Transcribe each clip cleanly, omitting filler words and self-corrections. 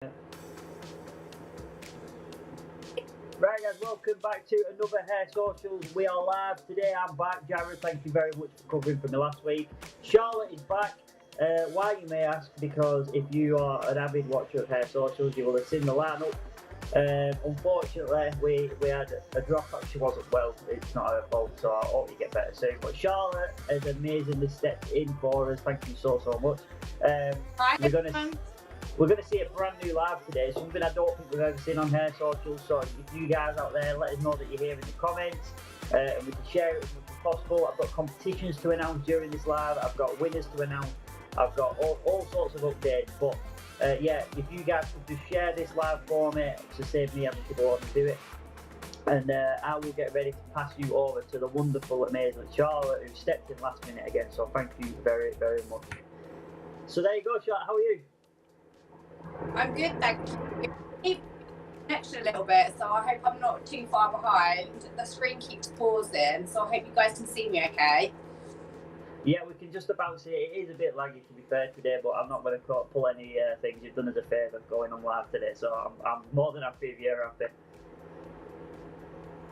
Right guys, welcome back to another Hair Socials. We are live today. I'm back. Jared, thank you very much for covering for me last week. Charlotte is back. Why, you may ask? Because if you are an avid watcher of Hair Socials, you will have seen the lineup. Unfortunately, we had a drop out. She wasn't well. It's not her fault, so I hope you get better soon. But Charlotte has amazingly stepped in for us. Thank you so much. We're going to see a brand new live today, something I don't think we've ever seen on Hair Socials. So if you guys out there, let us know that you're here in the comments, and we can share it as much as possible. I've got competitions to announce during this live. I've got winners to announce. I've got all sorts of updates. But yeah, if you guys could just share this live for me to save me having to go on and do it. And I will get ready to pass you over to the wonderful, amazing Charlotte, who stepped in last minute again. So thank you very, very much. So there you go, Charlotte. How are you? I'm good, thank you. Next a little bit, so I hope I'm not too far behind. The screen keeps pausing, so I hope you guys can see me okay. Yeah, we can just about see it. It is a bit laggy, to be fair, today, but I'm not going to pull any things. You've done us a favour going on live today, so I'm more than happy if you're happy.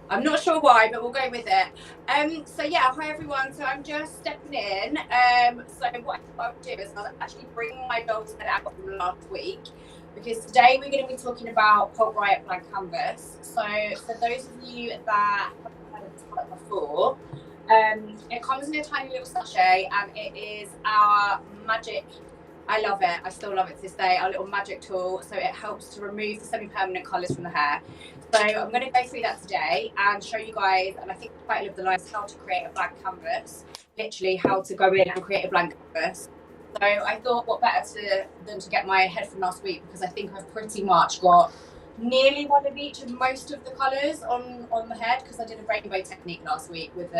I'm not sure why, but we'll go with it. So yeah, hi everyone. So I'm just stepping in. So what I'll do is I'll actually bring my dog's head out from last week, because today we're going to be talking about Pulp Riot blank canvas. So for those of you that haven't heard of this product before, it comes in a tiny little sachet, and it is our magic. I love it. I still love it to this day. Our little magic tool. So it helps to remove the semi-permanent colours from the hair. So I'm going to go through that today and show you guys, and I think the title of the line is how to create a blank canvas. Literally how to go in and create a blank canvas. So I thought what better than to get my head from last week, because I think I've pretty much got nearly one of each of most of the colours on the head, because I did a rainbow technique last week with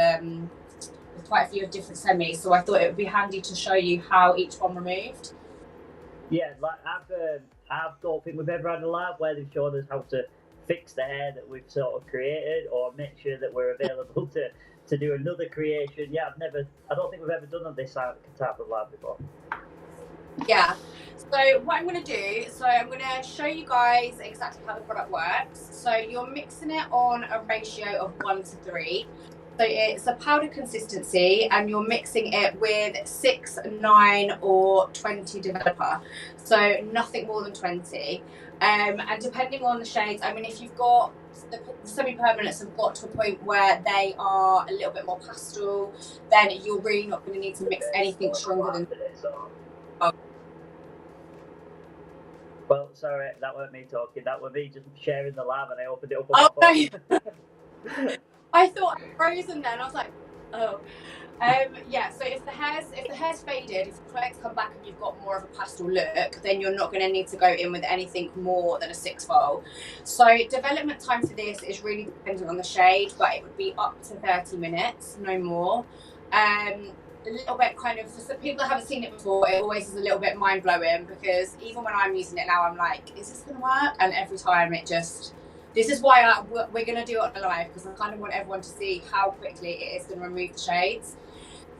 quite a few of different semis. So I thought it would be handy to show you how each one removed. Yeah, like I don't think we've ever had a live where they've shown us how to fix the hair that we've sort of created, or make sure that we're available to do another creation. Yeah, I don't think we've ever done this type of live before. Yeah, so what I'm going to do, so I'm going to show you guys exactly how the product works. So you're mixing it on a ratio of 1 to 3. So it's a powder consistency, and you're mixing it with 6, 9 or 20 developer. So nothing more than 20. And depending on the shades, I mean, if you've got the semi-permanents have got to a point where they are a little bit more pastel, then you're really not going to need to mix anything stronger than. Well, sorry, that weren't me talking. That was me just sharing the live, and I opened it up on my phone. I thought I frozen then. I was like, oh. Yeah, so if the hair's faded, if the clients come back and you've got more of a pastel look, then you're not going to need to go in with anything more than a 6-fold. So development time for this is really dependent on the shade, but it would be up to 30 minutes, no more. A little bit kind of, for some people that haven't seen it before, it always is a little bit mind-blowing, because even when I'm using it now, I'm like, is this going to work? And every time it just... This is why we're going to do it on the live, because I kind of want everyone to see how quickly it is going to remove the shades.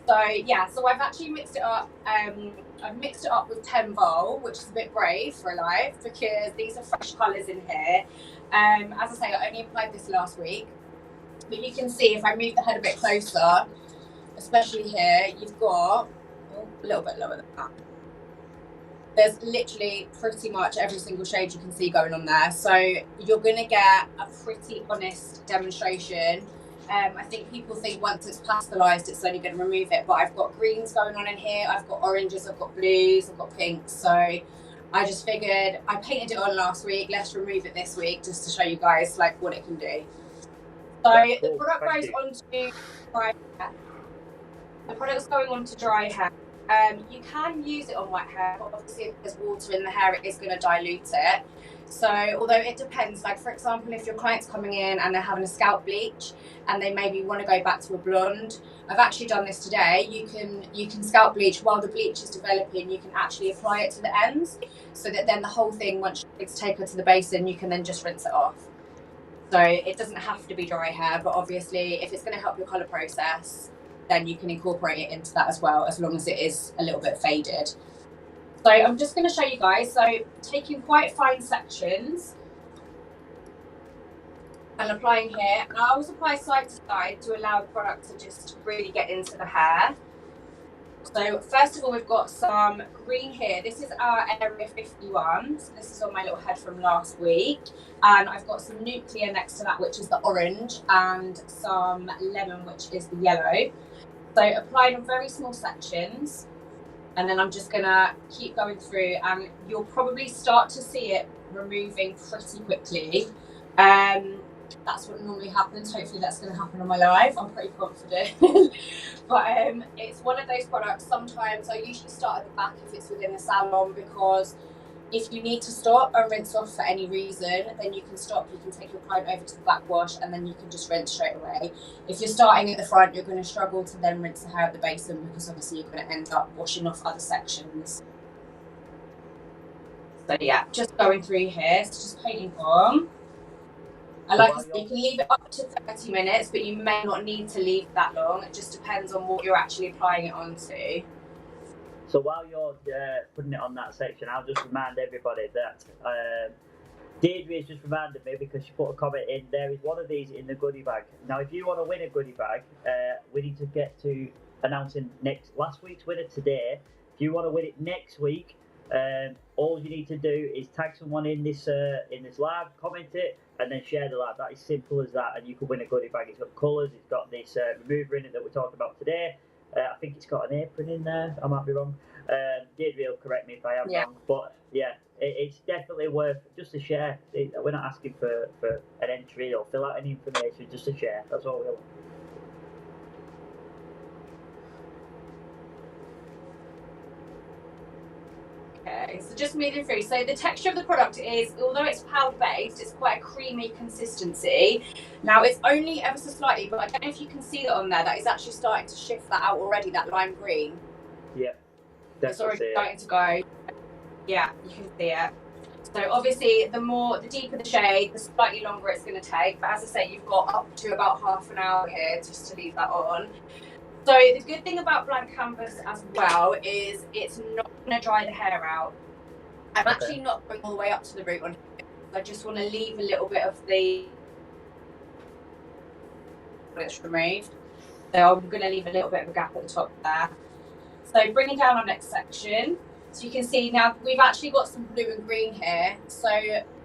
So yeah, so I've actually mixed it up. I've mixed it up with 10 Vol, which is a bit brave for a live, because these are fresh colours in here. As I say, I only applied this last week, but you can see if I move the head a bit closer, especially here, you've got a little bit lower than that. There's literally pretty much every single shade you can see going on there. So you're going to get a pretty honest demonstration. I think people think once it's pastelised, it's only going to remove it. But I've got greens going on in here. I've got oranges, I've got blues, I've got pinks. So I just figured I painted it on last week. Let's remove it this week just to show you guys like what it can do. So the product goes on to dry hair. The product's going on to dry hair. You can use it on wet hair, but obviously if there's water in the hair, it is going to dilute it. So although it depends, like for example, if your client's coming in and they're having a scalp bleach and they maybe want to go back to a blonde, I've actually done this today. You can scalp bleach while the bleach is developing. You can actually apply it to the ends, so that then the whole thing, once it's taken to the basin, you can then just rinse it off. So it doesn't have to be dry hair, but obviously if it's going to help your colour process, then you can incorporate it into that as well, as long as it is a little bit faded. So So I'm just going to show you guys. So taking quite fine sections and applying here. And I always apply side to side to allow the product to just really get into the hair. So first of all, we've got some green here. This is our Area 51. So this is on my little head from last week. And I've got some nuclear next to that, which is the orange, and some lemon, which is the yellow. So applied in very small sections. And then I'm just gonna keep going through, and you'll probably start to see it removing pretty quickly. That's what normally happens. Hopefully that's going to happen on my live. I'm pretty confident. But it's one of those products. Sometimes I usually start at the back if it's within a salon, because if you need to stop and rinse off for any reason, then you can stop. You can take your client over to the back wash, and then you can just rinse straight away. If you're starting at the front, you're going to struggle to then rinse the hair at the basin, because obviously you're going to end up washing off other sections. So yeah, just going through here. So just painting on. And like I said, you can leave it up to 30 minutes, but you may not need to leave that long. It just depends on what you're actually applying it onto. So while you're putting it on that section, I'll just remind everybody that Deirdre's just reminded me, because she put a comment in, there is one of these in the goodie bag. Now, if you want to win a goodie bag, we need to get to announcing last week's winner today. If you want to win it next week, all you need to do is tag someone in this live, comment it, and then share the live. That is simple as that, and you can win a goodie bag. It's got colours, it's got this remover in it that we're talking about today. I think it's got an apron in there. I might be wrong. Deirdre will correct me if I am wrong. But yeah, it's definitely worth just a share. We're not asking for an entry or fill out any information, just a share. That's all we want. Okay, so just moving through. So the texture of the product is, although it's powder based, it's quite a creamy consistency. Now it's only ever so slightly, but I don't know if you can see that on there. That is actually starting to shift that out already. That lime green. Yeah, it's already starting to go. Yeah, you can see it. So obviously, the deeper the shade, the slightly longer it's going to take. But as I say, you've got up to about half an hour here just to leave that on. So the good thing about blank canvas as well is it's not going to dry the hair out. I'm actually not going all the way up to the root on here. I just want to leave a little bit of the it's removed. So I'm going to leave a little bit of a gap at the top there. So bringing down our next section. So you can see now we've actually got some blue and green here. So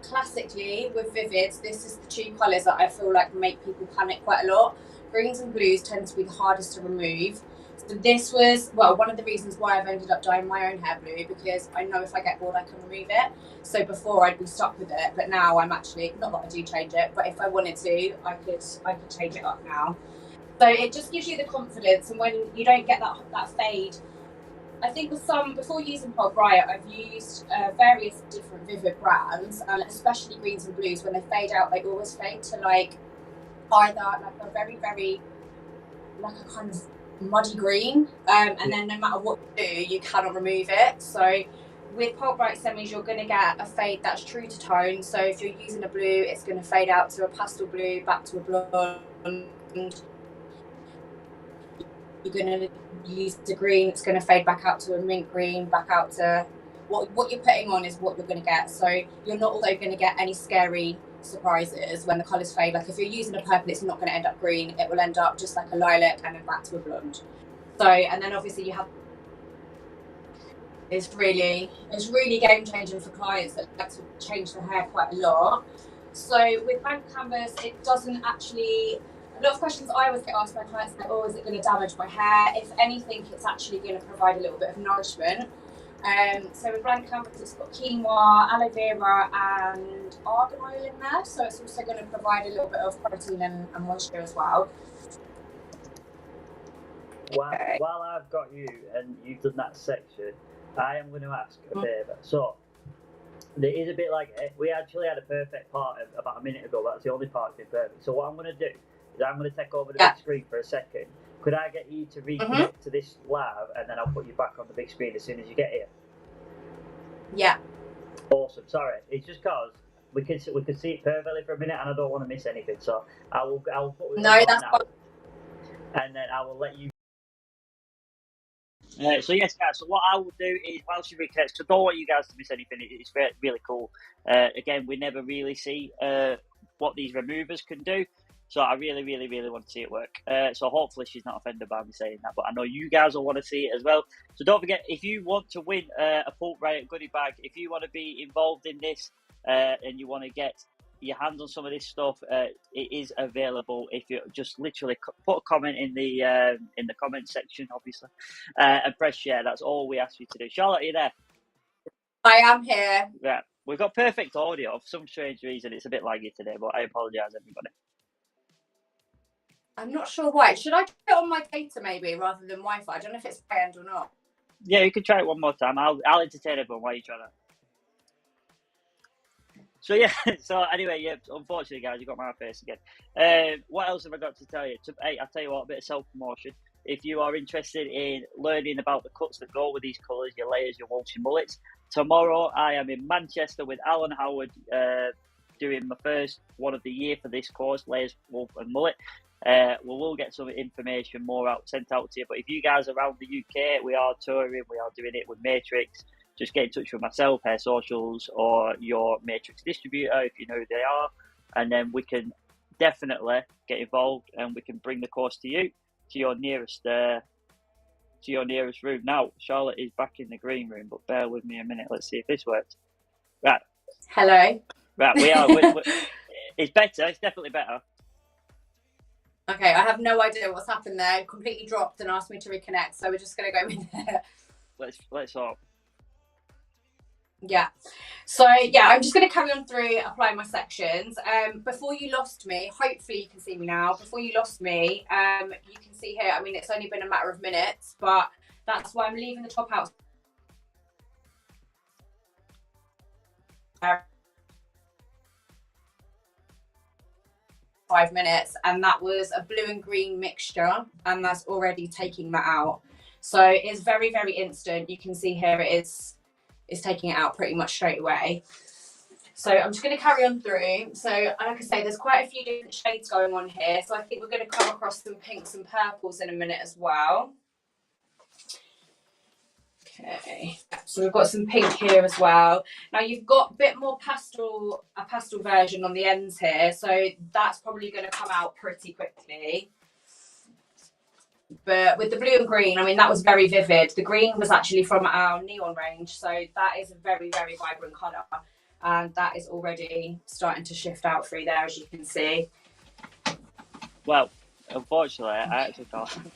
classically with Vivids, this is the two colours that I feel like make people panic quite a lot. Greens and blues tend to be the hardest to remove. So this was, well, one of the reasons why I've ended up dyeing my own hair blue, because I know if I get bored I can remove it. So before I'd be stuck with it, but now I'm actually, not that I do change it, but if I wanted to, I could change it up now. So it just gives you the confidence, and when you don't get that fade, I think before using Pulp Riot, I've used various different Vivid brands, and especially greens and blues, when they fade out, they always fade to like either like a very, very, like a kind of muddy green, and then no matter what you do, you cannot remove it. So with Pulp Riot semis, you're going to get a fade that's true to tone. So if you're using a blue, it's going to fade out to a pastel blue, back to a blonde. You're going to use the green, it's going to fade back out to a mint green, back out to what you're putting on is what you're going to get. So you're not also going to get any scary surprises when the colours fade. Like if you're using a purple, it's not going to end up green, it will end up just like a lilac and then back to a blonde. So, and then obviously you have, it's really game changing for clients that like to change their hair quite a lot. So with blank canvas, it doesn't actually, a lot of questions I always get asked by clients like, oh, is it going to damage my hair? If anything, it's actually going to provide a little bit of nourishment. So with blank canvas, it's got quinoa, aloe vera, and argan oil in there. So it's also going to provide a little bit of protein and moisture as well. While I've got you and you've done that section, I am going to ask a favour. So there is a bit like we actually had a perfect part about a minute ago. That's the only part that's been perfect. So what I'm going to do is I'm going to take over the big screen for a second. Could I get you to reconnect to this live, and then I'll put you back on the big screen as soon as you get here? Yeah. Awesome. Sorry, it's just cause we could see it perfectly for a minute, and I don't want to miss anything. So I will put you on now, and then I will let you. So yes, guys. So what I will do is, while she reconnects, so don't want you guys to miss anything. It's really cool. Again, we never really see what these removers can do. So I really, really, really want to see it work. So hopefully she's not offended by me saying that. But I know you guys will want to see it as well. So don't forget, if you want to win a Pulp Riot goodie bag, if you want to be involved in this and you want to get your hands on some of this stuff, it is available. If you just literally put a comment in the comment section, obviously, and press share. That's all we ask you to do. Charlotte, are you there? I am here. Yeah, we've got perfect audio. For some strange reason, it's a bit laggy today, but I apologise, everybody. I'm not sure why. Should I put it on my data maybe rather than Wi-Fi? I don't know if it's high-end or not. Yeah, you can try it one more time. I'll entertain everyone while you try that. So yeah, so anyway, yeah. Unfortunately, guys, you got my face again. What else have I got to tell you? Hey, I'll tell you what, a bit of self-promotion. If you are interested in learning about the cuts that go with these colours, your layers, your wolves, your mullets, tomorrow I am in Manchester with Alan Howard, doing my first one of the year for this course, layers, wolf, and mullet. We will get some information more sent out to you. But if you guys are around the UK, we are touring, we are doing it with Matrix. Just get in touch with myself, Hair Socials, or your Matrix distributor if you know who they are, and then we can definitely get involved and we can bring the course to you, to your nearest room. Now, Charlotte is back in the green room, but bear with me a minute. Let's see if this works. Right. Hello. Right, we are. It's better. It's definitely better. Okay, I have no idea what's happened there. It completely dropped and asked me to reconnect, so we're just going to go in there. Let's hope. Yeah. So yeah, I'm just going to carry on through applying my sections. Before you lost me, hopefully you can see me now. Before you lost me, you can see here. I mean, it's only been a matter of minutes, but that's why I'm leaving the top out. 5 minutes, and that was a blue and green mixture, and that's already taking that out. So it's very, very instant. You can see here it's taking it out pretty much straight away. So I'm just going to carry on through. So like I say, there's quite a few different shades going on here. So I think we're going to come across some pinks and purples in a minute as well. Okay, so we've got some pink here as well. Now you've got a bit more a pastel version on the ends here. So that's probably going to come out pretty quickly. But with the blue and green, I mean, that was very vivid. The green was actually from our neon range. So that is a very, very vibrant colour. And that is already starting to shift out through there, as you can see. Well, unfortunately, I actually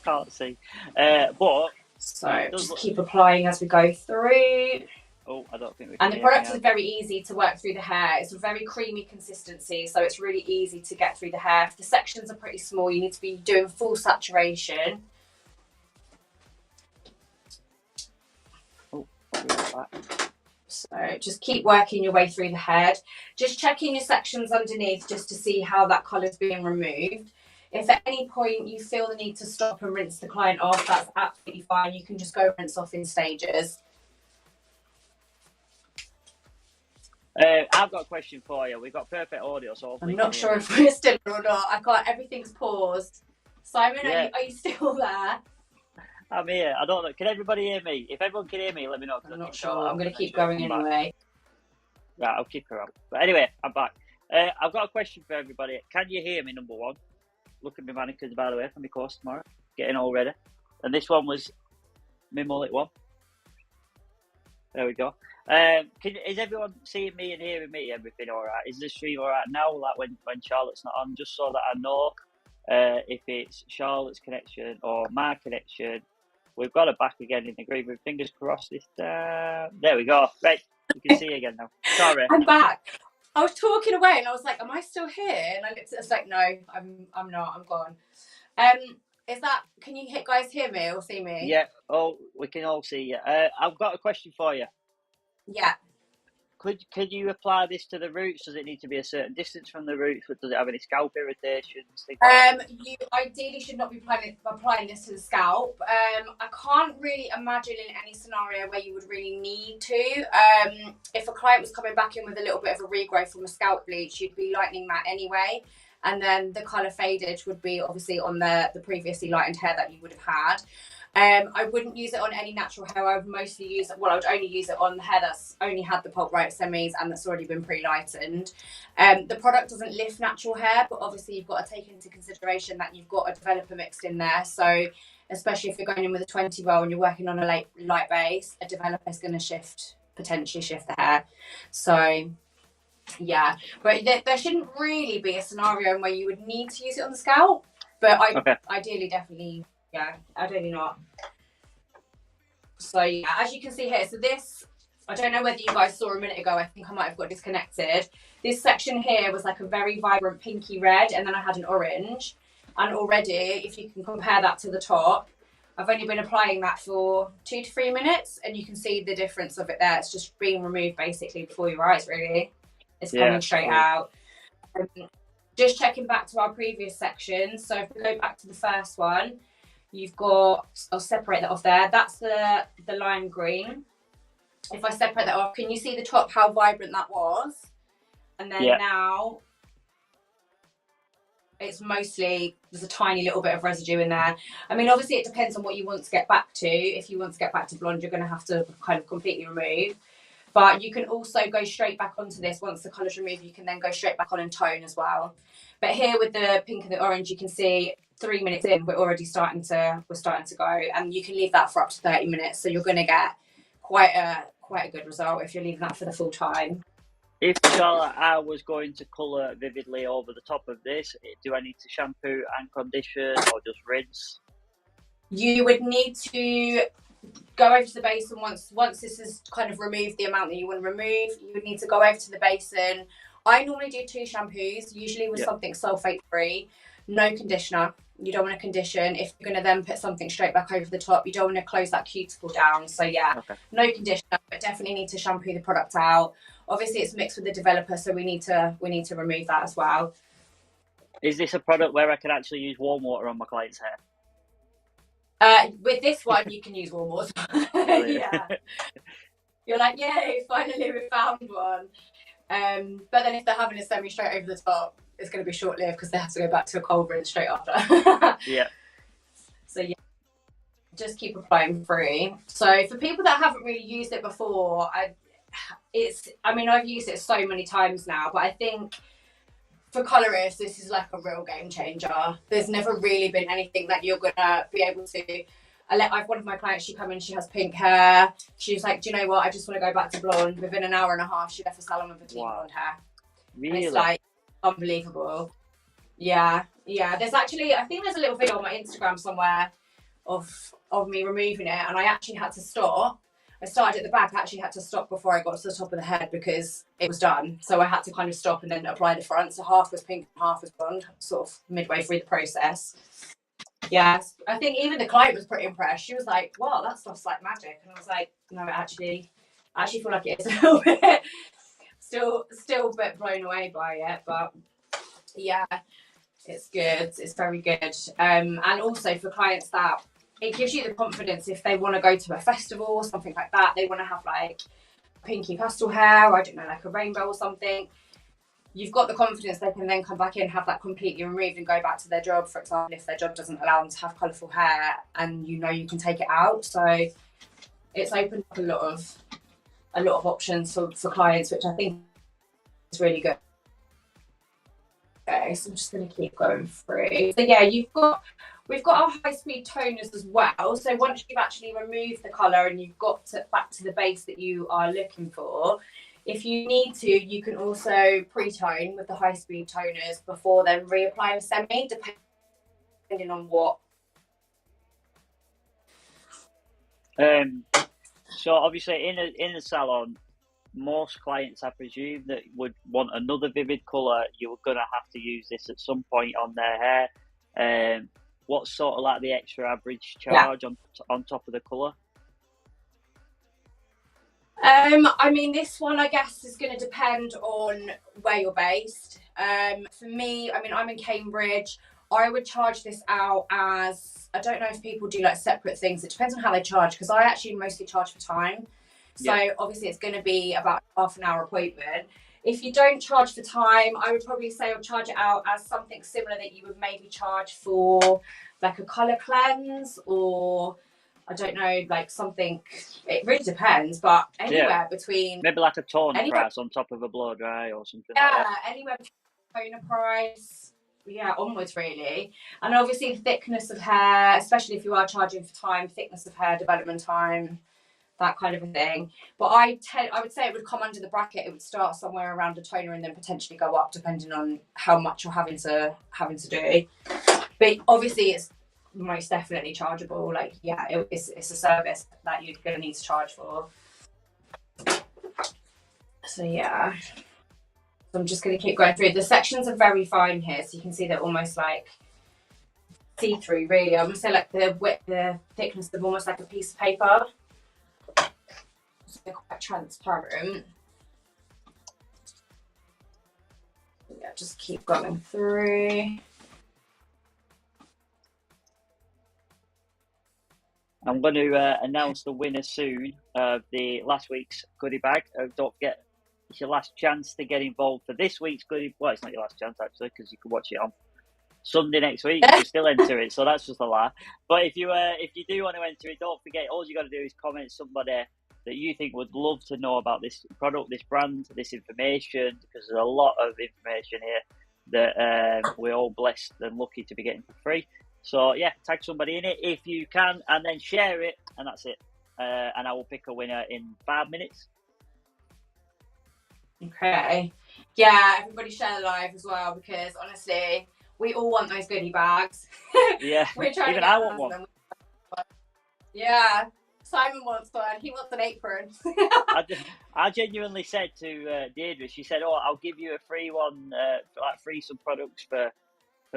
can't see. But so just keep applying as we go through. Oh, I don't think we can. And the product is very easy to work through the hair. It's a very creamy consistency, so it's really easy to get through the hair. If the sections are pretty small, you need to be doing full saturation. Oh, so just keep working your way through the head. Just checking your sections underneath just to see how that colour is being removed. If at any point you feel the need to stop and rinse the client off, that's absolutely fine. You can just go rinse off in stages. I've got a question for you. We've got perfect audio, so I'm not sure if we're still or not. I can't. Everything's paused. Simon, yeah. Are you still there? I'm here. I don't know. Can everybody hear me? If everyone can hear me, let me know. I'm not sure. I'm going to keep going anyway. Right, I'll keep her out. But anyway, I'm back. I've got a question for everybody. Can you hear me, number one? Look at my mannequins, by the way, for my course tomorrow. Getting all ready. And this one was my mullet one. There we go. Is everyone seeing me and hearing me? Everything all right? Is the stream all right now? Like when Charlotte's not on, just so that I know if it's Charlotte's connection or my connection. We've got her back again in the green room. Fingers crossed this time. There we go. Right, you can see again now. Sorry. I'm back. I was talking away and I was like, am I still here? And I looked at it, I was like, no, I'm not, I'm gone. Can you guys hear me or see me? Yeah, we can all see you. I've got a question for you. Yeah. Could you apply this to the roots? Does it need to be a certain distance from the roots? Does it have any scalp irritations? You ideally should not be applying this to the scalp. I can't really imagine in any scenario where you would really need to. If a client was coming back in with a little bit of a regrowth from a scalp bleach, you'd be lightening that anyway. And then the colour fadage would be obviously on the previously lightened hair that you would have had. I wouldn't use it on any natural hair. I would mostly use it, well, I would only use it on the hair that's only had the Pulp Riot semis and that's already been pre-lightened. The product doesn't lift natural hair, but obviously you've got to take into consideration that you've got a developer mixed in there. So especially if you're going in with a 20 roll and you're working on a light base, a developer is going to potentially shift the hair. So yeah, but there shouldn't really be a scenario where you would need to use it on the scalp, but ideally definitely, yeah, ideally not. So yeah, as you can see here, so this, I don't know whether you guys saw a minute ago, I think I might have got disconnected. This section here was like a very vibrant pinky red, and then I had an orange. And already, if you can compare that to the top, I've only been applying that for 2 to 3 minutes, and you can see the difference of it there. It's just being removed basically before your eyes, really. It's coming straight out. Just checking back to our previous section. So if we go back to the first one, you've got, I'll separate that off there. That's the lime green. If I separate that off, can you see the top, how vibrant that was? And then now it's mostly, there's a tiny little bit of residue in there. I mean, obviously it depends on what you want to get back to. If you want to get back to blonde, you're going to have to kind of completely remove. But you can also go straight back onto this. Once the colour's removed, you can then go straight back on and tone as well. But here with the pink and the orange, you can see 3 minutes in, we're already starting to go. And you can leave that for up to 30 minutes. So you're going to get quite a good result if you're leaving that for the full time. If Charlotte, I was going to colour vividly over the top of this, do I need to shampoo and condition or just rinse? You would need to go over to the basin once this is kind of removed the amount that you want to remove. You would need to go over to the basin. I normally do 2 shampoos, usually with something sulfate free, no conditioner. You don't want to condition. If you're going to then put something straight back over the top, you don't want to close that cuticle down. So no conditioner, but definitely need to shampoo the product out. Obviously it's mixed with the developer, so we need to remove that as well. Is this a product where I can actually use warm water on my client's hair? With this one, you can use warm water. Yeah. You're like, yay, finally we found one. But then if they're having a semi straight over the top, it's going to be short-lived because they have to go back to a cold rinse straight after. Yeah. So yeah, just keep applying free. So for people that haven't really used it before, I've used it so many times now, but I think for colorists, this is like a real game changer. There's never really been anything that you're gonna be able to. I've one of my clients, she come in, she has pink hair. She's like, do you know what? I just want to go back to blonde. Within an hour and a half, she left the salon with a clean blonde hair. Really? And it's like unbelievable. Yeah. There's actually, I think there's a little video on my Instagram somewhere of me removing it, and I actually had to stop. I started at the back, I actually had to stop before I got to the top of the head because it was done. So I had to kind of stop and then apply the front. So half was pink and half was blonde, sort of midway through the process. Yeah, I think even the client was pretty impressed. She was like, wow, that stuff's like magic. And I was like, no, I actually feel like it is a little bit. Still a bit blown away by it. But yeah, it's good. It's very good. And also for clients that, it gives you the confidence if they want to go to a festival or something like that. They want to have like pinky pastel hair, or I don't know, like a rainbow or something. You've got the confidence they can then come back in, have that completely removed and go back to their job, for example, if their job doesn't allow them to have colourful hair, and you know you can take it out. So it's opened up a lot of options for clients, which I think is really good. Okay, so I'm just going to keep going through. So yeah, we've got our high-speed toners as well. So once you've actually removed the colour and you've got back to the base that you are looking for, if you need to, you can also pre-tone with the high-speed toners before then reapplying a semi, depending on what. So obviously in the salon, most clients, I presume, that would want another vivid colour, you're going to have to use this at some point on their hair. What's sort of like the extra average charge on top of the colour? I mean, this one, I guess, is going to depend on where you're based. For me, I mean, I'm in Cambridge. I would charge this out as, I don't know if people do like separate things. It depends on how they charge, because I actually mostly charge for time. So obviously it's going to be about half an hour appointment. If you don't charge for time, I would probably say I'll charge it out as something similar that you would maybe charge for like a colour cleanse or I don't know, like something, it really depends, but anywhere between... Maybe like a toner price on top of a blow dry or something like that. Yeah, anywhere between toner price, onwards really. And obviously the thickness of hair, especially if you are charging for time, thickness of hair, development time, that kind of a thing. But I would say it would come under the bracket. It would start somewhere around a toner and then potentially go up depending on how much you're having to do. But obviously it's most definitely chargeable. Like, it's a service that you're going to need to charge for. So yeah, so I'm just going to keep going through. The sections are very fine here, so you can see they're almost like see-through really. I'm going to say like the thickness of almost like a piece of paper. So they're quite transparent. Yeah, just keep going through. I'm going to announce the winner soon of the last week's goodie bag. Don't forget, it's your last chance to get involved for this week's goodie. Well, it's not your last chance actually, because you can watch it on Sunday next week. You can still enter it, so that's just a lie. But if you do want to enter it, don't forget, all you got to do is comment somebody that you think would love to know about this product, this brand, this information, because there's a lot of information here that we're all blessed and lucky to be getting for free. So yeah, tag somebody in it if you can, and then share it, and that's it. And I will pick a winner in 5 minutes. Okay. Yeah, everybody share the live as well, because honestly, we all want those goodie bags. Yeah, we're trying even to get I want one. Yeah, Simon wants one. He wants an apron. I genuinely said to Deirdre, she said, "Oh, I'll give you a free one, free some products for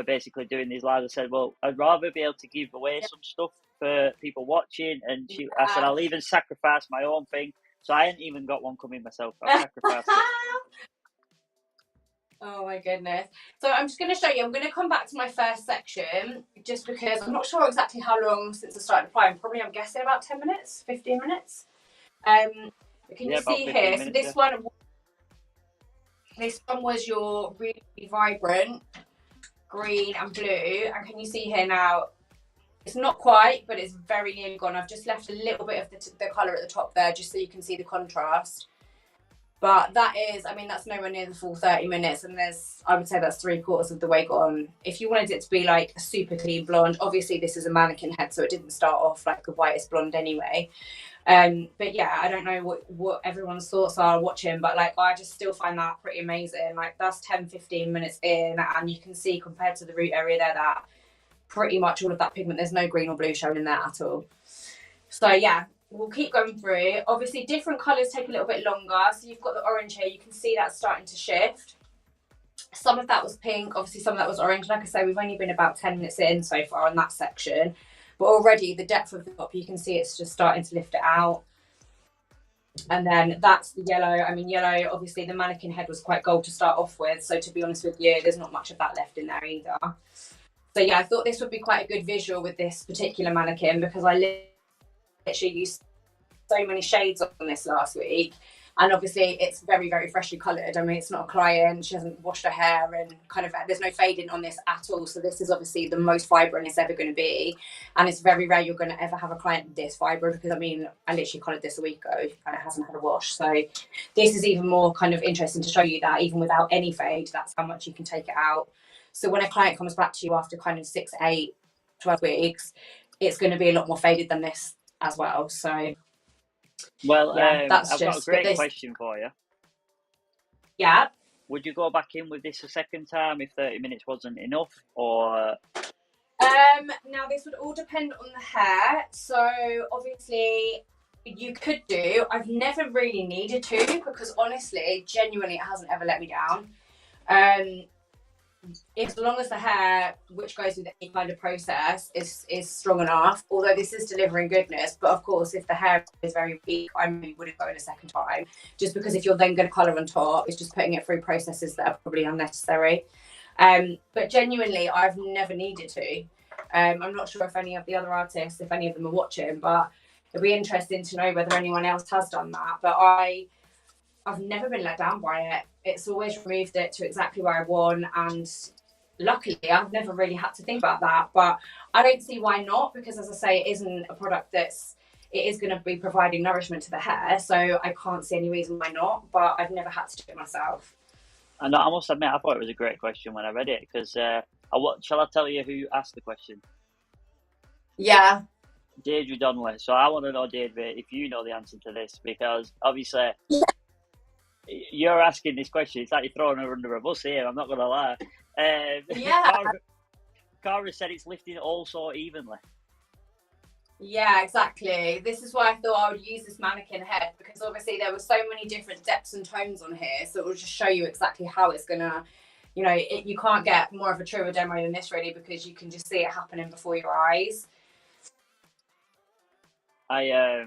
basically doing these lives." I said, "Well, I'd rather be able to give away some stuff for people watching." And I said, "I'll even sacrifice my own thing." So I ain't even got one coming myself. I sacrificed it. Oh my goodness. So I'm just going to show you. I'm going to come back to my first section just because I'm not sure exactly how long since I started applying. Probably, I'm guessing about 10 minutes, 15 minutes. Can you see here? So this one was your really vibrant green and blue. And can you see here now? It's not quite, but it's very nearly gone. I've just left a little bit of the colour at the top there just so you can see the contrast. But that is, I mean, that's nowhere near the full 30 minutes. And I would say that's 3/4 of the way gone. If you wanted it to be like a super clean blonde, obviously this is a mannequin head, so it didn't start off like the whitest blonde anyway. But yeah, I don't know what everyone's thoughts are watching, but like, I just still find that pretty amazing. Like, that's 10-15 minutes in, and you can see compared to the root area there that pretty much all of that pigment, there's no green or blue shown in there at all. So yeah, we'll keep going through. Obviously different colours take a little bit longer. So you've got the orange here, you can see that's starting to shift. Some of that was pink, obviously some of that was orange. Like I say, we've only been about 10 minutes in so far on that section, but already the depth of the top, you can see it's just starting to lift it out. And then that's the yellow. I mean, yellow, obviously the mannequin head was quite gold to start off with, so to be honest with you, there's not much of that left in there either. So yeah, I thought this would be quite a good visual with this particular mannequin, because I literally used so many shades on this last week, and obviously it's very, very freshly coloured. I mean, it's not a client, she hasn't washed her hair, and kind of there's no fading on this at all. So this is obviously the most vibrant it's ever going to be, and it's very rare you're going to ever have a client this vibrant, because I mean, I literally coloured this a week ago and it hasn't had a wash. So this is even more kind of interesting to show you that even without any fade, that's how much you can take it out. So when a client comes back to you after kind of 6, 8, 12 weeks, it's going to be a lot more faded than this as well. So, well, yeah, I've got a great question for you. Yeah. Would you go back in with this a second time if 30 minutes wasn't enough, or? Now this would all depend on the hair. So obviously you could do. I've never really needed to, because honestly, genuinely, it hasn't ever let me down. As long as the hair, which goes with any kind of process, is strong enough, although this is delivering goodness, but of course if the hair is very weak, I maybe wouldn't go in a second time, just because if you're then going to colour on top, it's just putting it through processes that are probably unnecessary. But genuinely, I've never needed to. I'm not sure if any of the other artists, if any of them are watching, but it'd be interesting to know whether anyone else has done that. But I've never been let down by it. It's always removed it to exactly where I want, and luckily, I've never really had to think about that, but I don't see why not, because as I say, it isn't a product it is going to be providing nourishment to the hair, so I can't see any reason why not, but I've never had to do it myself. And I must admit, I thought it was a great question when I read it, because shall I tell you who asked the question? Yeah. Deirdre Donnelly. So I want to know, Deirdre, if you know the answer to this, because obviously you're asking this question. It's like you're throwing her under a bus here. I'm not going to lie. Yeah. Cara said it's lifting also evenly. Yeah, exactly. This is why I thought I would use this mannequin head, because obviously there were so many different depths and tones on here, so it will just show you exactly how it's gonna, you know, you can't get more of a truer demo than this really, because you can just see it happening before your eyes. So yeah,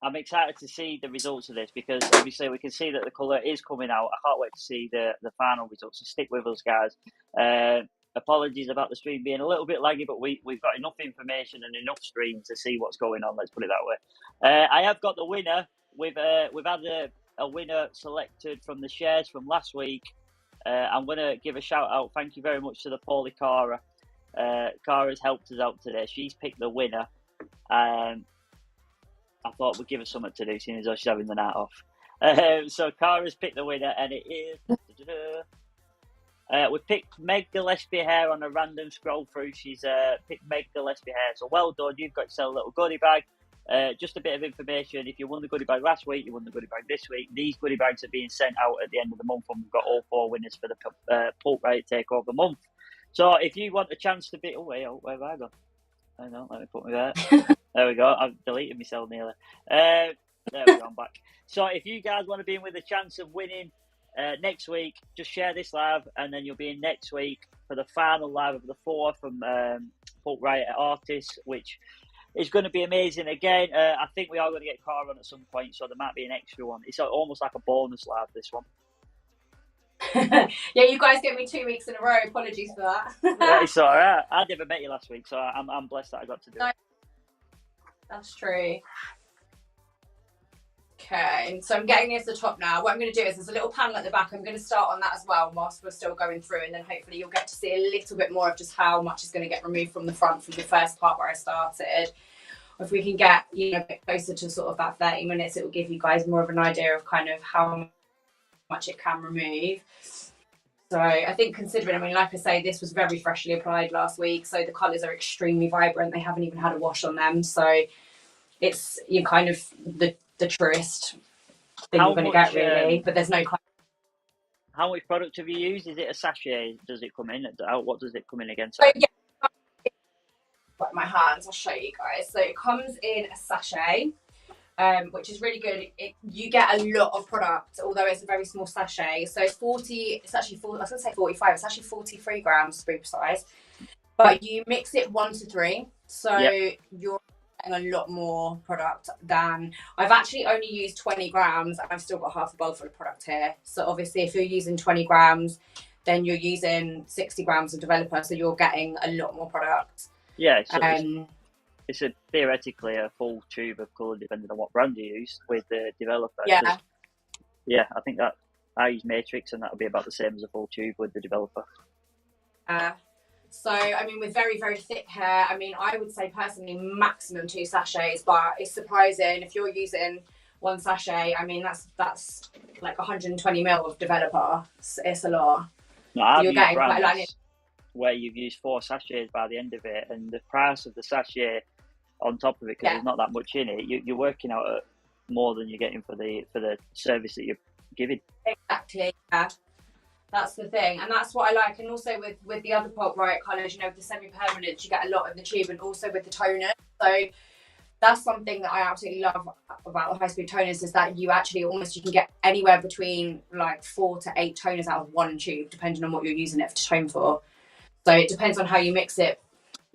I'm excited to see the results of this, because obviously we can see that the colour is coming out. I can't wait to see the final results. So stick with us, guys. Apologies about the stream being a little bit laggy, but we've got enough information and enough stream to see what's going on. Let's put it that way. I have got the winner. We've had a winner selected from the shares from last week. I'm going to give a shout out. Thank you very much to the Paulie Cara. Cara's helped us out today. She's picked the winner. I thought we'd give her something to do, seeing as though she's having the night off. So Cara's picked the winner, and it is... we picked Meg Gillespie Hair on a random scroll through. She's picked Meg Gillespie Hair. So well done. You've got yourself a little goodie bag. Just a bit of information. If you won the goodie bag last week, you won the goodie bag this week. These goodie bags are being sent out at the end of the month, and we've got all 4 winners for the Pulp Riot Takeover month. So if you want a chance to be... Oh, wait, where have I gone? Hang on, let me put me there. There we go. I've deleted myself nearly. There we go, I'm back. So if you guys want to be in with a chance of winning next week, just share this live, and then you'll be in next week for the final live of the 4 from Pulp Riot Artists, which is going to be amazing. Again, I think we are going to get Cara on at some point, so there might be an extra one. It's almost like a bonus live, this one. Yeah, you guys get me 2 weeks in a row. Apologies for that. Yeah, it's all right. I never met you last week, so I'm blessed that I got to do it. That's true. Okay, so I'm getting near to the top now. What I'm going to do is there's a little panel at the back. I'm going to start on that as well whilst we're still going through, and then hopefully you'll get to see a little bit more of just how much is going to get removed from the front from the first part where I started. If we can get, you know, a bit closer to sort of that 30 minutes, it will give you guys more of an idea of kind of how much it can remove. So I think, considering, I mean, like I say, this was very freshly applied last week, so the colours are extremely vibrant. They haven't even had a wash on them, so it's, you kind of the truest thing you're going to get, really. But there's no... How much product have you used? Is it a sachet? Does it come in? What does it come in against? So, yeah, my hands, I'll show you guys. So it comes in a sachet, which is really good. You get a lot of product, although it's a very small sachet. So it's actually 40, I was going to say 45, it's actually 43 grams to be precise. But you mix it 1 to 3, so you're getting a lot more product than... I've actually only used 20 grams, and I've still got half a bowl full of product here. So obviously if you're using 20 grams, then you're using 60 grams of developer, so you're getting a lot more product. Yeah, so it's theoretically a full tube of colour, depending on what brand you use with the developer. Yeah. Yeah, I think that I use Matrix, and that'll be about the same as a full tube with the developer. So, I mean, with very, very thick hair, I mean, I would say personally maximum 2 sachets, but it's surprising if you're using 1 sachet. I mean, that's like 120 ml of developer. It's a lot. No, I've used brands where you've used 4 sachets by the end of it, and the price of the sachet on top of it, because there's not that much in it, you're working out at more than you're getting for the service that you're giving. Exactly, yeah. That's the thing, and that's what I like. And also with the other Pulp Riot colours, you know, with the semi-permanent, you get a lot in the tube, and also with the toner. So that's something that I absolutely love about the high-speed toners, is that you actually you can get anywhere between like 4 to 8 toners out of 1 tube, depending on what you're using it to tone for. So it depends on how you mix it.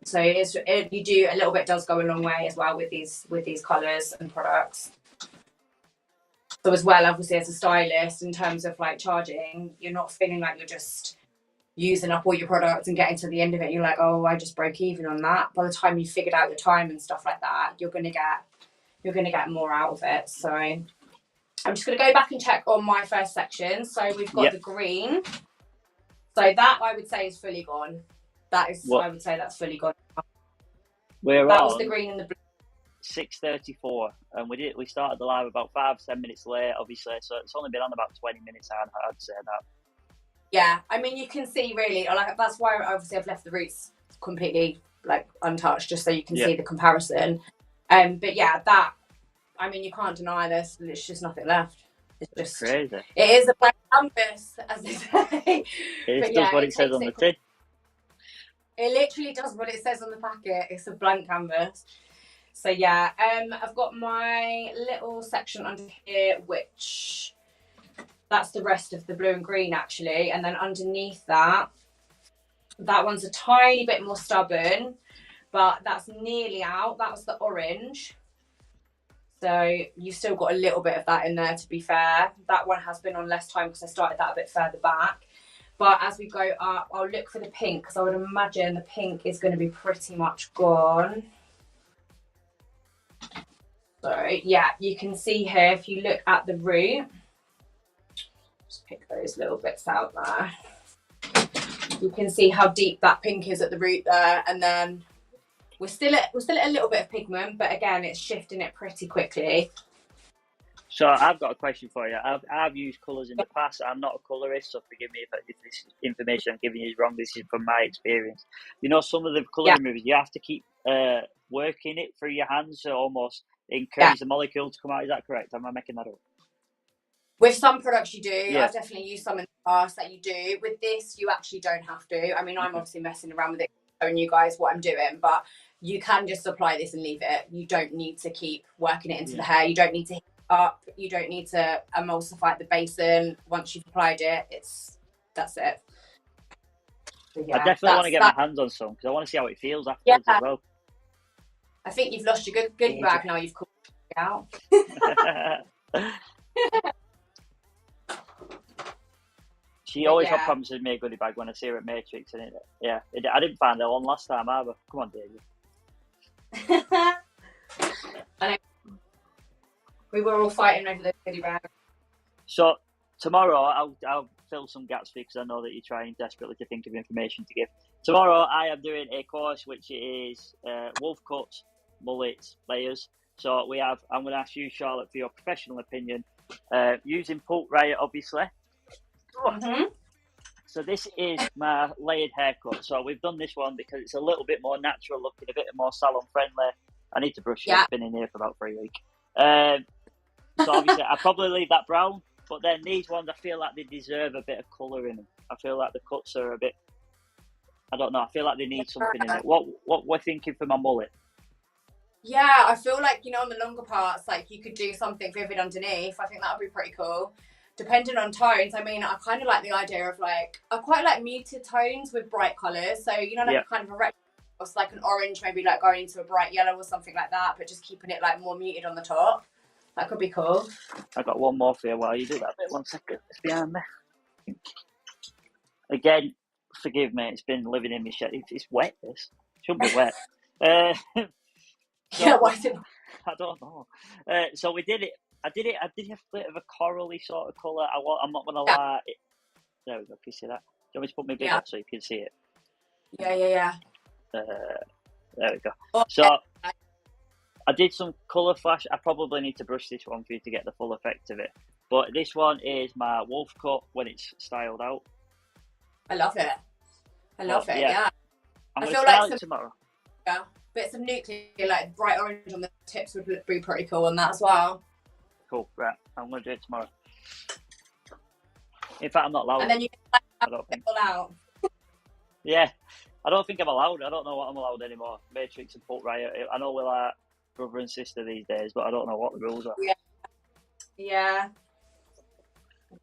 So you do a little bit, does go a long way as well with these colours and products. So as well, obviously, as a stylist, in terms of like charging, you're not feeling like you're just using up all your products and getting to the end of it. You're like, oh, I just broke even on that. By the time you figured out your time and stuff like that, you're gonna get more out of it. So, I'm just going to go back and check on my first section. So we've got the green. So that I would say is fully gone. That is, I would say that's fully gone. That was the green and the blue. 6:34, and we started the live about 5-10 minutes late, obviously. So it's only been on about 20 minutes. I'd say that. Yeah, I mean, you can see really, like, that's why obviously I've left the roots completely like untouched, just so you can see the comparison. But yeah, that, I mean, you can't deny this. There's just nothing left. It's just crazy. It is a blank canvas, as they say. It does what it says on the tin. It literally does what it says on the packet. It's a blank canvas. So yeah, I've got my little section under here, which that's the rest of the blue and green actually. And then underneath that one's a tiny bit more stubborn, but that's nearly out. That was the orange. So you've still got a little bit of that in there, to be fair. That one has been on less time because I started that a bit further back. But as we go up, I'll look for the pink, because I would imagine the pink is going to be pretty much gone. So yeah, you can see here, if you look at the root, just pick those little bits out there. You can see how deep that pink is at the root there, and then we're still at a little bit of pigment, but again, it's shifting it pretty quickly. So I've got a question for you. I've used colours in the past. I'm not a colourist, so forgive me if this information I'm giving you is wrong. This is from my experience. You know, some of the colour removers, you have to keep working it through your hands, so almost encourage the molecule to come out. Is that correct? Am I making that up? With some products you do. I've definitely used some in the past that you do. With this, you actually don't have to. I mean, I'm obviously messing around with it, showing you guys what I'm doing, but you can just apply this and leave it. You don't need to keep working it into the hair. You don't need to heat it up. You don't need to emulsify the basin. Once you've applied it, that's it. So I definitely want to get my hands on some, because I want to see how it feels afterwards as well. I think you've lost your good bag now. You've called it out. She always promises me a goodie bag when I see her at Matrix, and I didn't find her one last time either. Come on, David. I know. We were all fighting over the goodie bag. So tomorrow I'll fill some gaps for you, because I know that you're trying desperately to think of information to give. Tomorrow I am doing a course which is wolf cuts, mullets, layers. So I'm going to ask you, Charlotte, for your professional opinion, using Pulp Riot, obviously. So this is my layered haircut. So we've done this one because it's a little bit more natural looking, a bit more salon friendly. I need to brush it. It's been in here for about 3 weeks. So obviously I'll probably leave that brown, but then these ones, I feel like they deserve a bit of colour in them. I feel like the cuts are a bit, I don't know, I feel like they need something in it. What we're thinking for my mullet? Yeah, I feel like, you know, on the longer parts, like you could do something vivid underneath. I think that would be pretty cool. Depending on tones, I mean, I kind of like the idea of like, I quite like muted tones with bright colours. So, you know, like kind of a rectangle, like an orange, maybe like going into a bright yellow or something like that, but just keeping it like more muted on the top. That could be cool. I got one more for you while you do that bit. 1 second. It's behind me. Again, forgive me. It's been living in my shed. It's wet, this. It shouldn't be wet. Why is it? I don't know. So we did it. I did a bit of a corally sort of colour. I'm not going to lie. There we go. Can you see that? Do you want me to put my big up so you can see it? Yeah. There we go. So I did some colour flash. I probably need to brush this one for you to get the full effect of it. But this one is my wolf cut when it's styled out. I love it. I'm going to style it tomorrow. Yeah, bits of nuclear, like bright orange on the tips would be pretty cool on that as well. Cool, right. I'm going to do it tomorrow. In fact, I'm not allowed. And then you can I don't think. It all out. Yeah, I don't think I'm allowed. I don't know what I'm allowed anymore. Matrix and Pulp Riot. I know we're like brother and sister these days, but I don't know what the rules are. Yeah.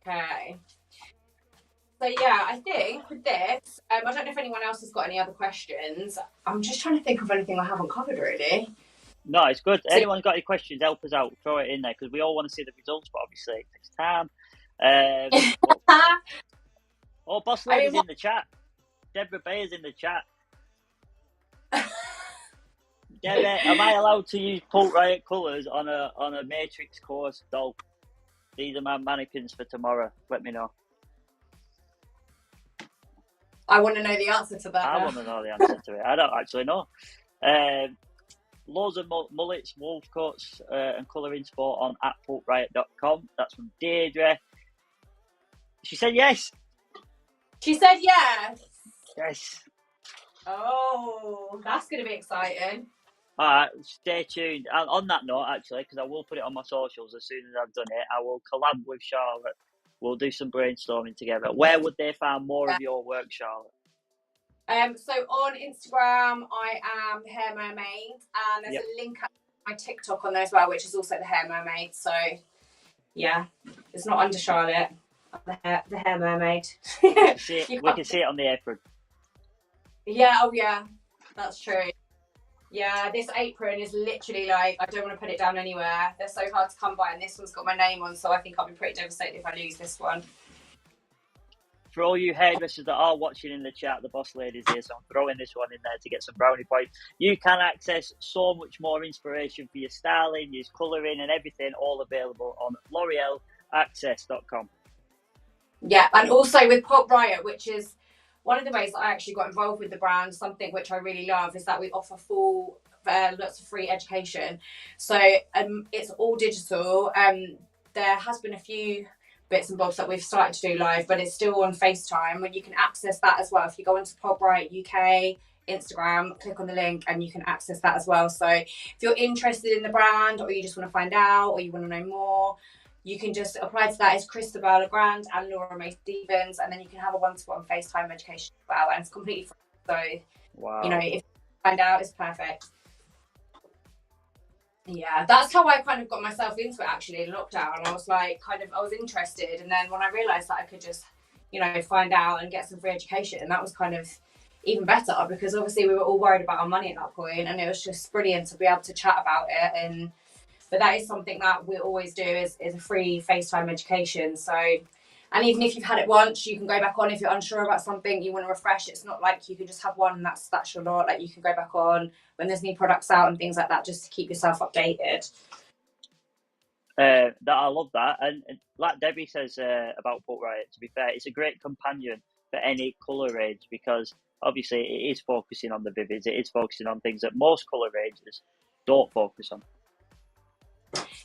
Okay. So yeah, I think with this, I don't know if anyone else has got any other questions. I'm just trying to think of anything I haven't covered really. No, it's good. Anyone's got any questions, help us out. Throw it in there, because we all want to see the results, but obviously it takes time. Boss Lady's in the chat. Deborah Bayer's in the chat. Deborah, am I allowed to use Pulp Riot colours on a Matrix course doll? These are my mannequins for tomorrow. Let me know. I want to know the answer to that. I want to know the answer to it. I don't actually know. Loads of mullets, wolf cuts, and colouring sport on at pulpriot.com. That's from Deirdre. She said yes. She said yes. Yes. Oh, that's going to be exciting. All right, stay tuned. And on that note, actually, because I will put it on my socials as soon as I've done it, I will collab with Charlotte. We'll do some brainstorming together. Where would they find more of your work, Charlotte? So on Instagram, I am the Hair Mermaid, and there's a link at my TikTok on there as well, which is also the Hair Mermaid. So yeah, it's not under Charlotte. The Hair Mermaid. We can see it on the apron. Yeah, oh yeah, that's true. Yeah, this apron is literally like, I don't want to put it down anywhere. They're so hard to come by, and this one's got my name on, so I think I'll be pretty devastated if I lose this one. For all you hairdressers that are watching in the chat, the boss lady's here, so I'm throwing this one in there to get some brownie points. You can access so much more inspiration for your styling, your colouring and everything, all available on l'orealaccess.com. Yeah, and also with Pulp Riot, which is one of the ways that I actually got involved with the brand, something which I really love, is that we offer full, lots of free education. So it's all digital. There has been a few bits and bobs that we've started to do live, but it's still on FaceTime, and you can access that as well. If you go into Pulp Riot UK Instagram, click on the link and you can access that as well. So if you're interested in the brand, or you just want to find out, or you want to know more, you can just apply to that. It's Christabel Legrand and Laura May Stevens, and then you can have a one-to-one FaceTime education as well, and it's completely free. So wow, you know, if you find out, it's perfect. Yeah, that's how I kind of got myself into it actually in lockdown. I was like, I was interested, and then when I realised that I could just, you know, find out and get some free education, and that was kind of even better, because obviously we were all worried about our money at that point, and it was just brilliant to be able to chat about it. But that is something that we always do is a free FaceTime education. So, and even if you've had it once, you can go back on if you're unsure about something, you want to refresh. It's not like you can just have one and that's your lot. Like, you can go back on when there's new products out and things like that, just to keep yourself updated. That I love that, and like Debbie says about Pulp Riot, to be fair, it's a great companion for any colour range, because obviously it is focusing on the vivids, it is focusing on things that most colour ranges don't focus on.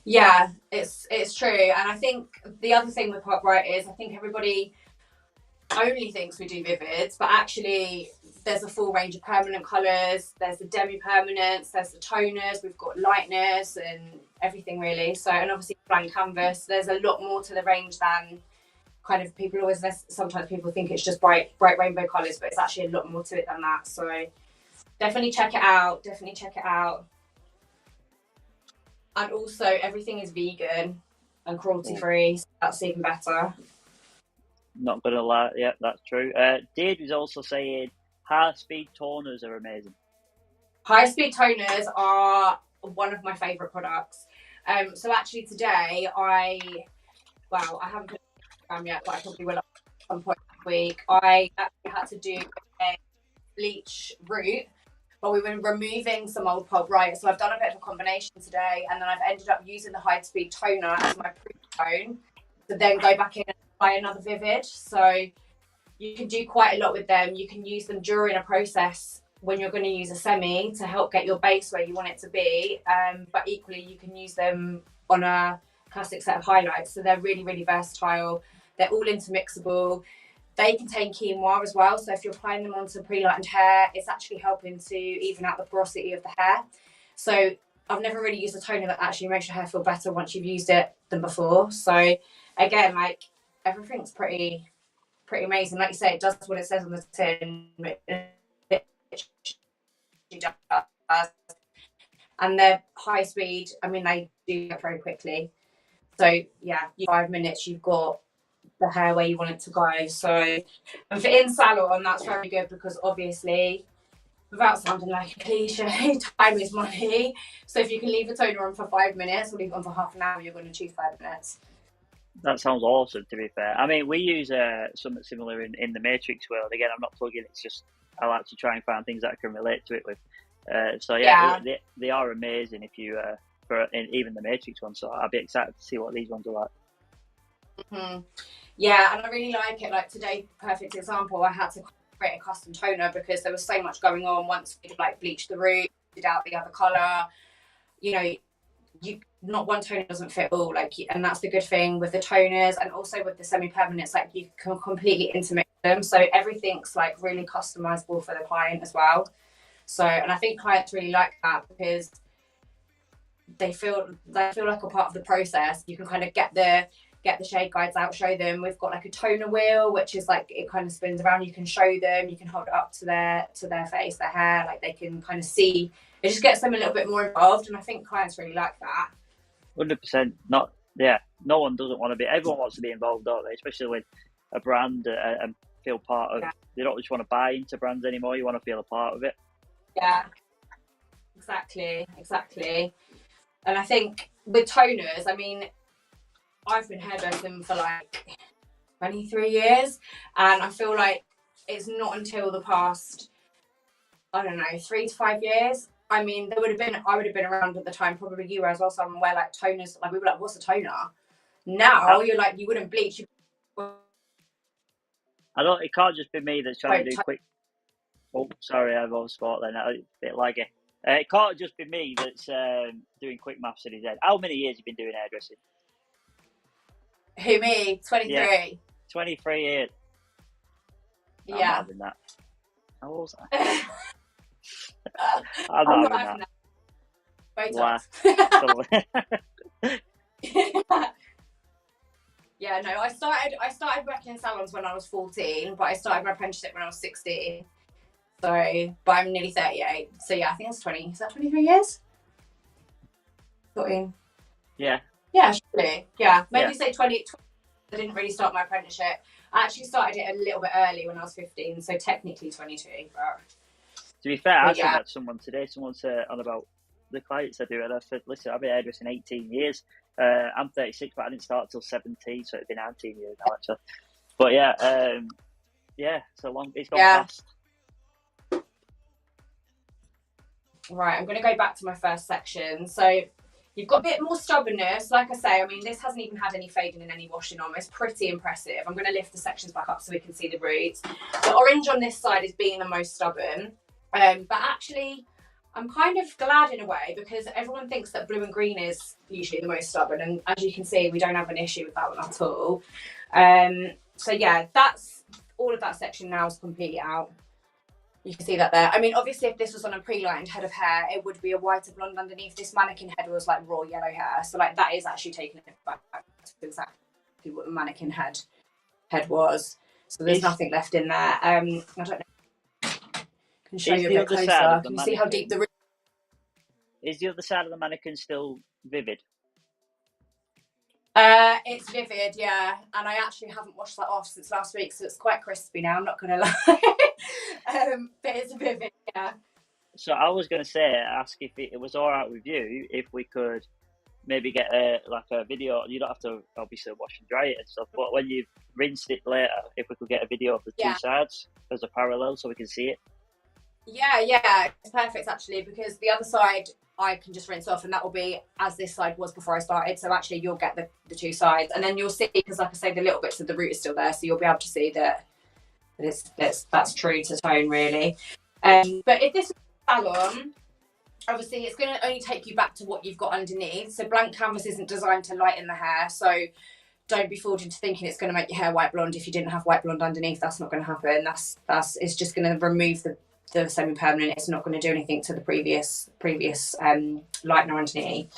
Yeah, it's true. And I think the other thing with Pulp Riot is, I think everybody only thinks we do vivids, but actually there's a full range of permanent colours, there's the demi-permanents, there's the toners, we've got lightness and everything really. So, and obviously blank canvas, there's a lot more to the range than kind of people always, sometimes people think it's just bright rainbow colours, but it's actually a lot more to it than that. So definitely check it out, And also everything is vegan and cruelty free, so that's even better. Not gonna lie, yeah, that's true. Dave is also saying high-speed toners are amazing. High-speed toners are one of my favourite products. So actually today I haven't put it on Instagram yet, but I probably will at some point this week. I actually had to do a bleach route, but we were removing some old Pulp Riot. So I've done a bit of a combination today, and then I've ended up using the high-speed toner as my pre-tone to then go back in and apply another vivid. So you can do quite a lot with them. You can use them during a process when you're going to use a semi to help get your base where you want it to be. But equally, you can use them on a classic set of highlights. So they're really, really versatile. They're all intermixable. They contain quinoa as well. So if you're applying them onto pre-lightened hair, it's actually helping to even out the porosity of the hair. So I've never really used a toner that actually makes your hair feel better once you've used it than before. So again, like, everything's pretty amazing. Like you say, it does what it says on the tin. And they're high speed. I mean, they do it very quickly. So yeah, 5 minutes, you've got the hair where you want it to go. So, and for in salon, that's very good, because obviously, without sounding like a cliche, time is money. So if you can leave a toner on for 5 minutes or leave it on for half an hour, you're going to choose 5 minutes. That sounds awesome, to be fair. I mean, we use something similar in the Matrix world. Again, I'm not plugging, it's just I like to try and find things that I can relate to it with. So yeah. They are amazing if you, even the Matrix one. So I'll be excited to see what these ones are like. Mhm. Yeah, and I really like it. Like today, perfect example, I had to create a custom toner because there was so much going on. Once we like bleached the root, did out the other colour, you know, you not one toner doesn't fit all, like, and that's the good thing with the toners, and also with the semi-permanents, like you can completely intermix them, so everything's like really customizable for the client as well. So, and I think clients really like that because they feel like a part of the process. You can kind of get the shade guides out, show them. We've got like a toner wheel, which is like, it kind of spins around. You can show them, you can hold it up to their face, their hair, like they can kind of see. It just gets them a little bit more involved, and I think clients really like that. 100%. Not, no one doesn't want to be. Everyone wants to be involved, don't they? Especially with a brand and feel part of. Yeah. They don't just want to buy into brands anymore. You want to feel a part of it. Yeah, exactly. And I think with toners, I mean, I've been hairdressing for like 23 years, and I feel like it's not until the past, I don't know, 3 to 5 years. I mean, I would have been around at the time, probably you as well, someone where like toners, like we were like, what's a toner? Now you're like, you wouldn't bleach. I don't. It can't just be me that's trying to do quick. Oh, sorry, I've oversport then. A bit laggy. It can't just be me that's doing quick maths in his head. How many years have you been doing hairdressing? Who, me? 23. Yeah, 23 years. Yeah. I'm not having that. How old was I? I'm not having that. Yeah, no, I started working in salons when I was 14, but I started my apprenticeship when I was 16. So, but I'm nearly 38. So yeah, I think it's 20. Is that 23 years? 14. Yeah. Yeah, surely. Yeah, maybe say 20. I didn't really start my apprenticeship. I actually started it a little bit early when I was 15, so technically 22. But to be fair, I said that to someone today. Someone said on about the clients I do, and I said, listen, I've been hairdressing 18 years. I'm 36, but I didn't start till 17, so it'd been 19 years now, actually. But yeah, so long. It's gone fast. Right, I'm going to go back to my first section. So you've got a bit more stubbornness. Like I say, I mean, this hasn't even had any fading and any washing on. It's pretty impressive. I'm going to lift the sections back up so we can see the roots. The orange on this side is being the most stubborn. But actually, I'm kind of glad in a way because everyone thinks that blue and green is usually the most stubborn. And as you can see, we don't have an issue with that one at all. So yeah, that's all of that section now is completely out. You can see that there. I mean, obviously, if this was on a pre-lined head of hair, it would be a whiter blonde underneath. This mannequin head was like raw yellow hair. So like that is actually taking it back to exactly what the mannequin head was. So there's nothing left in there. I don't know. I can show you a bit closer. Can you see how deep the root is? The other side of the mannequin still vivid? It's vivid, yeah, and I actually haven't washed that off since last week, so it's quite crispy now, I'm not going to lie. But it's vivid, yeah. So I was going to ask if it was all right with you if we could maybe get a video. You don't have to obviously wash and dry it and stuff, but when you've rinsed it later, if we could get a video of the two sides as a parallel so we can see it. Yeah, it's perfect actually, because the other side I can just rinse off and that will be as this side was before I started. So actually you'll get the two sides and then you'll see, because like I say, the little bits of the root is still there. So you'll be able to see that that's true to tone really. But if this is a salon, obviously it's going to only take you back to what you've got underneath. So blank canvas isn't designed to lighten the hair. So don't be fooled into thinking it's going to make your hair white blonde. If you didn't have white blonde underneath, that's not going to happen. It's just going to remove the semi-permanent. It's not going to do anything to the previous lightener underneath.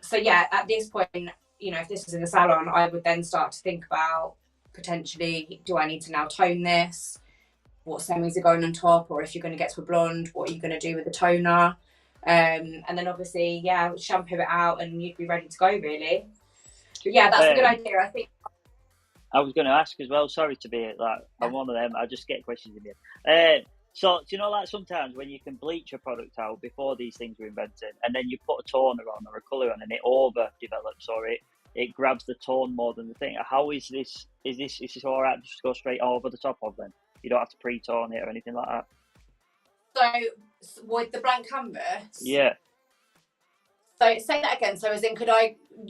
So yeah, at this point, you know, if this was in the salon, I would then start to think about potentially, do I need to now tone this? What semis are going on top? Or if you're going to get to a blonde, what are you going to do with the toner? And then obviously, shampoo it out and you'd be ready to go really. But yeah, that's a good idea, I think. I was going to ask as well, sorry to be like, I'm one of them, I just get questions in here. So, do you know, like sometimes when you can bleach a product out before these things were invented, and then you put a toner on or a colour on and it overdevelops or it grabs the tone more than the thing. How is this? Is this all right? Just go straight over the top of them. You don't have to pre-tone it or anything like that. So, with the blank canvas? Yeah. So say that again. So as in,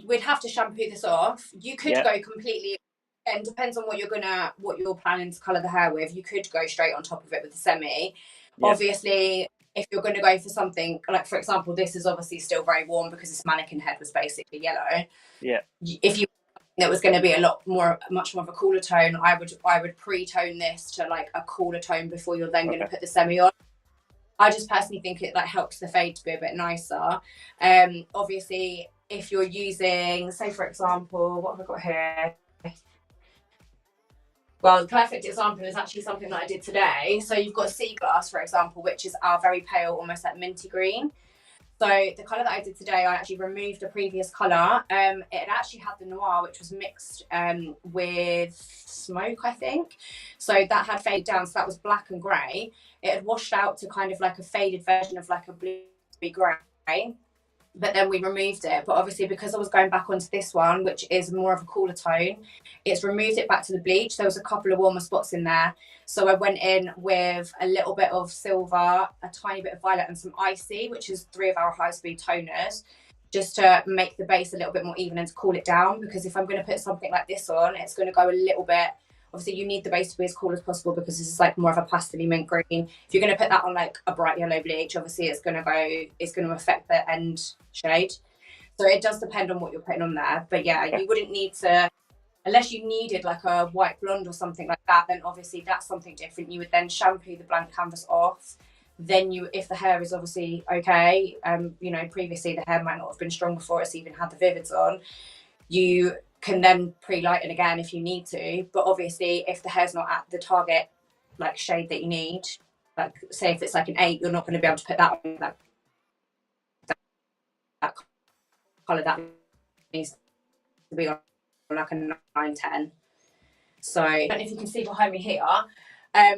we'd have to shampoo this off. You could go completely, and depends on what you're planning to colour the hair with. You could go straight on top of it with the semi. Obviously, if you're going to go for something like, for example, this is obviously still very warm because this mannequin head was basically yellow. Yeah. If you that was going to be much more of a cooler tone, I would pre-tone this to like a cooler tone before you're then going to put the semi on. I just personally think it like helps the fade to be a bit nicer. Obviously, if you're using, say for example, what have I got here? Well, the perfect example is actually something that I did today. So you've got sea glass, for example, which is our very pale, almost like minty green. So the colour that I did today, I actually removed a previous colour. It had actually had the noir, which was mixed with smoke, I think. So that had faded down. So that was black and grey. It had washed out to kind of like a faded version of like a bluey grey. But then we removed it. But obviously, because I was going back onto this one, which is more of a cooler tone, it's removed it back to the bleach. There was a couple of warmer spots in there. So I went in with a little bit of silver, a tiny bit of violet, and some icy, which is 3 of our high-speed toners, just to make the base a little bit more even and to cool it down. Because if I'm going to put something like this on, it's going to go a little bit... Obviously, you need the base to be as cool as possible because this is like more of a pastel mint green. If you're going to put that on like a bright yellow bleach, obviously it's going to affect the end shade. So it does depend on what you're putting on there. But yeah, you wouldn't need to, unless you needed like a white blonde or something like that, then obviously that's something different. You would then shampoo the blank canvas off. Then if the hair is obviously okay, previously the hair might not have been strong before it's even had the vivids on, you can then pre-lighten again if you need to. But obviously if the hair's not at the target like shade that you need, like say if it's like an 8, you're not going to be able to put that on that colour. That needs to be on like a 9, 10. So I don't know if you can see behind me here, I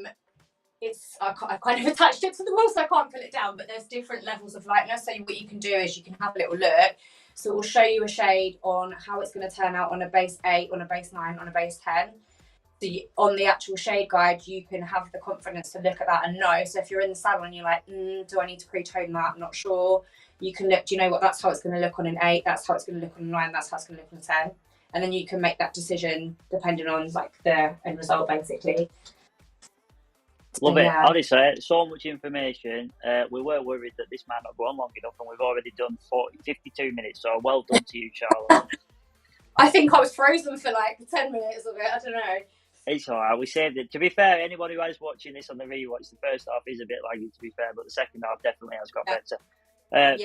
kind of attached it to the wall so I can't pull it down, but there's different levels of lightness. So what you can do is you can have a little look. So it will show you a shade on how it's going to turn out on a base 8, on a base 9, on a base 10. So on the actual shade guide, you can have the confidence to look at that and know. So if you're in the salon and you're like, do I need to pre-tone that? I'm not sure. You can look, do you know what, that's how it's going to look on an 8, that's how it's going to look on a 9, that's how it's going to look on a 10. And then you can make that decision depending on like the end result, basically. Love it. Honestly, so much information. We were worried that this might not go on long enough, and we've already done 52 minutes, so well done to you, Charlotte. I think I was frozen for like 10 minutes of it, I don't know. It's alright, we saved it. To be fair, anyone who is watching this on the rewatch, the first half is a bit laggy, to be fair, but the second half definitely has got better. But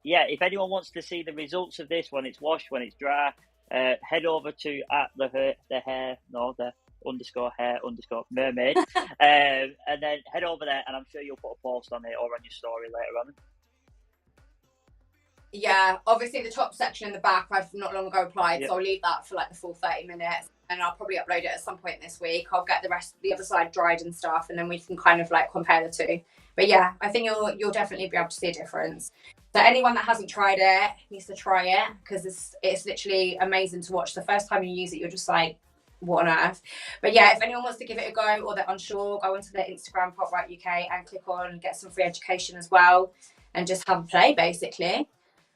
yeah, if anyone wants to see the results of this when it's washed, when it's dry, head over to @the_hair_mermaid and then head over there, and I'm sure you'll put a post on it or on your story later on. Yeah, obviously the top section in the back I've not long ago applied, so I'll leave that for like the full 30 minutes, and I'll probably upload it at some point this week. I'll get the other side dried and stuff, and then we can kind of like compare the two. But yeah, I think you'll definitely be able to see a difference. So anyone that hasn't tried it needs to try it, because it's literally amazing to watch. The first time you use it, you're just like, what on earth? But yeah, if anyone wants to give it a go or they're unsure, go onto their Instagram, Pop Riot UK, and click on and get some free education as well, and just have a play, basically.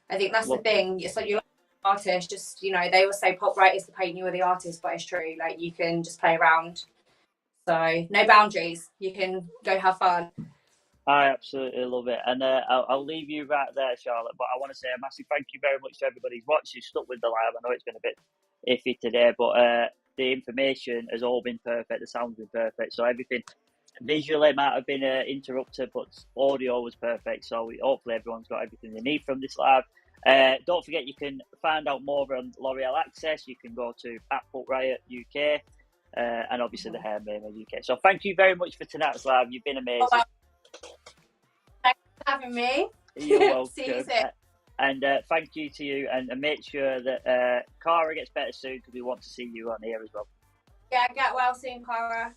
I think that's the thing. So you're like an artist, just, they always say Pop Riot is the paint, you are the artist, but it's true. Like, you can just play around. So no boundaries. You can go have fun. I absolutely love it. And I'll leave you right there, Charlotte. But I want to say a massive thank you very much to everybody who's watched, who's stuck with the live. I know it's been a bit iffy today, but the information has all been perfect. The sound's been perfect. So everything visually might have been interrupted, but audio was perfect. So hopefully everyone's got everything they need from this live. Don't forget, you can find out more on L'Oreal Access. You can go to Pulp Riot UK and obviously the Hair Mermaid UK. So thank you very much for tonight's live. You've been amazing. Thanks for having me. You're welcome. See you soon. And thank you to you, and make sure that Cara gets better soon, because we want to see you on here as well. Yeah, get well soon, Cara.